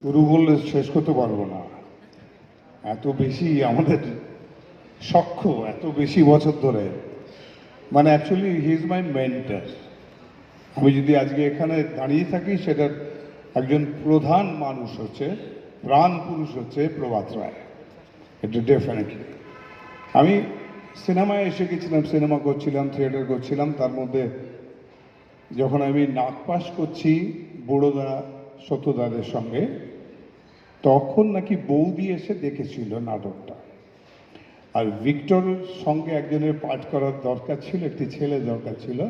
শুরু করলে শেষ করতে পারবো না। এত বেশি আমাদের সখ্য, এত বেশি বছর ধরে, মানে actually he is my mentor. আমি যদি আজকে এখানে দাঁড়িয়ে থাকি সেটার একজন প্রধান মানুষ হচ্ছে, প্রাণ পুরুষ হচ্ছে প্রভাত রায়। এটা ডেফিনেটলি। আমি সিনেমায় এসে গেছিলাম, সিনেমা করছিলাম, থিয়েটার করছিলাম। তার মধ্যে যখন আমি নাগপাশ করছি বড়োদা সত্যদাদের সঙ্গে, তখন নাকি বৌদি এসে দেখেছিল নাটকটা। আর ভিক্টরের সঙ্গে একজনের পাঠ করার দরকার ছিল, একটি ছেলে দরকার ছিল।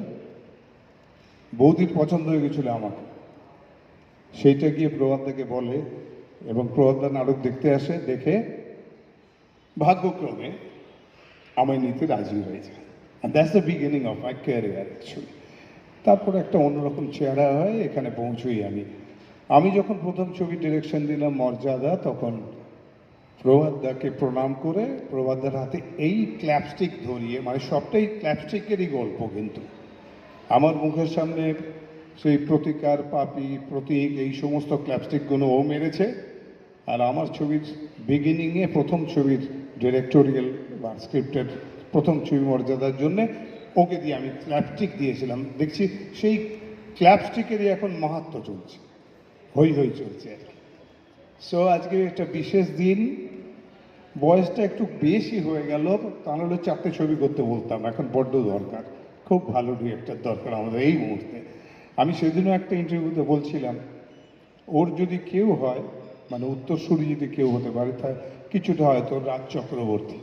বৌদির পছন্দ হয়ে গেছিল আমাকে। সেইটা গিয়ে প্রভাতদাকে বলে এবং প্রভাতদা নাটক দেখতে আসে। দেখে ভাগ্যক্রমে আমায় নিতে রাজি হয়ে যায়। আর that's the beginning of my career actually. তারপর একটা অন্যরকম চেহারা হয়, এখানে পৌঁছই আমি যখন প্রথম ছবি ডিরেকশন দিলাম মর্যাদা, তখন প্রভাতদাকে প্রণাম করে প্রভাতদার হাতে এই ক্ল্যাপস্টিক ধরিয়ে, মানে সবটাই ক্ল্যাপস্টিকেরই গল্প, কিন্তু আমার মুখের সামনে সেই প্রতিকার, পাপি, প্রতীক, এই সমস্ত ক্ল্যাপস্টিকগুলো ও মেরেছে। আর আমার ছবির বিগিনিংয়ে, প্রথম ছবির ডিরেক্টোরিয়াল বা স্ক্রিপ্টের প্রথম ছবি মর্যাদার জন্যে ওকে দিয়ে আমি ক্ল্যাপস্টিক দিয়েছিলাম। দেখছি সেই ক্ল্যাপস্টিকেরই এখন মাহাত্ম্য চলছে, হই হই চলছে আর কি। সো আজকে একটা বিশেষ দিন। বয়সটা একটু বেশি হয়ে গেল, তা নাহলে 4টে ছবি করতে বলতাম। এখন বড্ড দরকার, খুব ভালো ডিরেক্টর দরকার আমাদের এই মুহূর্তে। আমি সেদিনও একটা ইন্টারভিউতে বলছিলাম, ওর যদি কেউ হয়, মানে উত্তরসূরি যদি কেউ হতে পারে, তা কিছুটা হয়তো রাজ চক্রবর্তী।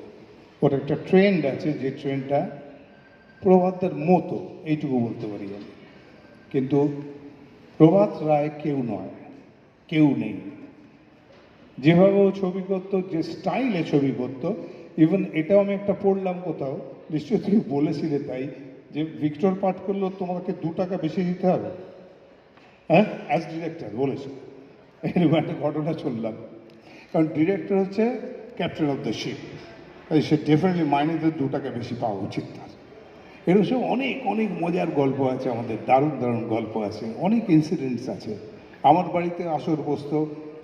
ওর একটা ট্রেন্ড আছে, যে ট্রেন্ডটা প্রভাতের মতো, এইটুকু বলতে পারি আমি। কিন্তু প্রভাত রায় কেউ নয়, কেউ নেই। যেভাবে ও ছবি করতো, যে স্টাইলে ছবি করতো, ইভেন এটাও আমি একটা পড়লাম কোথাও, নিশ্চয়ই তুমি বলেছিলে তাই, যে ভিক্টর পাঠ করলেও তোমাকে 2 টাকা বেশি দিতে হবে, হ্যাঁ, অ্যাজ ডিরেক্টর বলেছে। এরকম একটা ঘটনা শুনলাম। কারণ ডিরেক্টর হচ্ছে ক্যাপ্টেন অফ দ্য শিপ, সে ডেফিনেটলি মাইনেতে 2 টাকা বেশি পাওয়া উচিত তার। এরকম সব অনেক অনেক মজার গল্প আছে আমাদের, দারুণ দারুণ গল্প আছে, অনেক ইনসিডেন্টস আছে। আমার বাড়িতে আসর বসতো,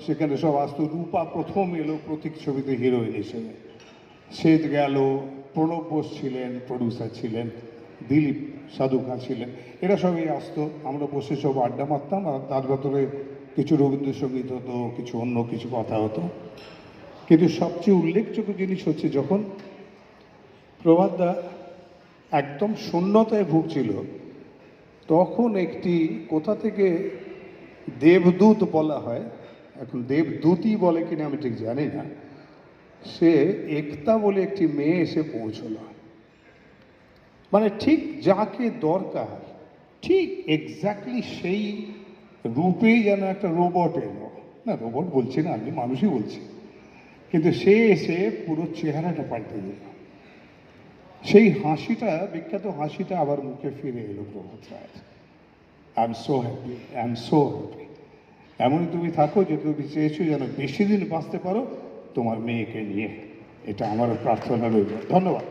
সেখানে সব আসতো। রূপা প্রথম এলো প্রতীক ছবিতে হিরোইন হিসেবে, সে গেল। প্রণব বোস ছিলেন, প্রডিউসার ছিলেন, দিলীপ সাধুকা ছিলেন, এরা সবই আসতো। আমরা বসে সব আড্ডা মারতাম, আর তার ভেতরে কিছু রবীন্দ্রসঙ্গীত হতো, কিছু অন্য কিছু কথা হতো। কিন্তু সবচেয়ে উল্লেখযোগ্য জিনিস হচ্ছে, যখন প্রভাতদা একদম শূন্যতায় ভুগছিল, তখন একটি কোথা থেকে দেবদূত বলা হয়, এখন দেবদূতই বলে কিনা আমি ঠিক জানি না, সে একতা বলে একটি মেয়ে এসে পৌঁছল। মানে ঠিক যাকে দরকার, ঠিক এক্স্যাক্টলি সেই রূপেই যেন একটা রোবট এলো। না, রোবট বলছি না, আমি মানুষই বলছি। কিন্তু সে এসে পুরো চেহারাটা পাল্টে দিল। সেই হাসিটা, বিখ্যাত হাসিটা আবার মুখে ফিরে এলো প্রভাত রায়ের। I am so happy, I am so happy. এমনই তুমি থাকো, যে তুমি চেয়েছো যেন বেশি দিন বাঁচতে পারো তোমার মেয়েকে নিয়ে। এটা আমার প্রার্থনা রইল। ধন্যবাদ।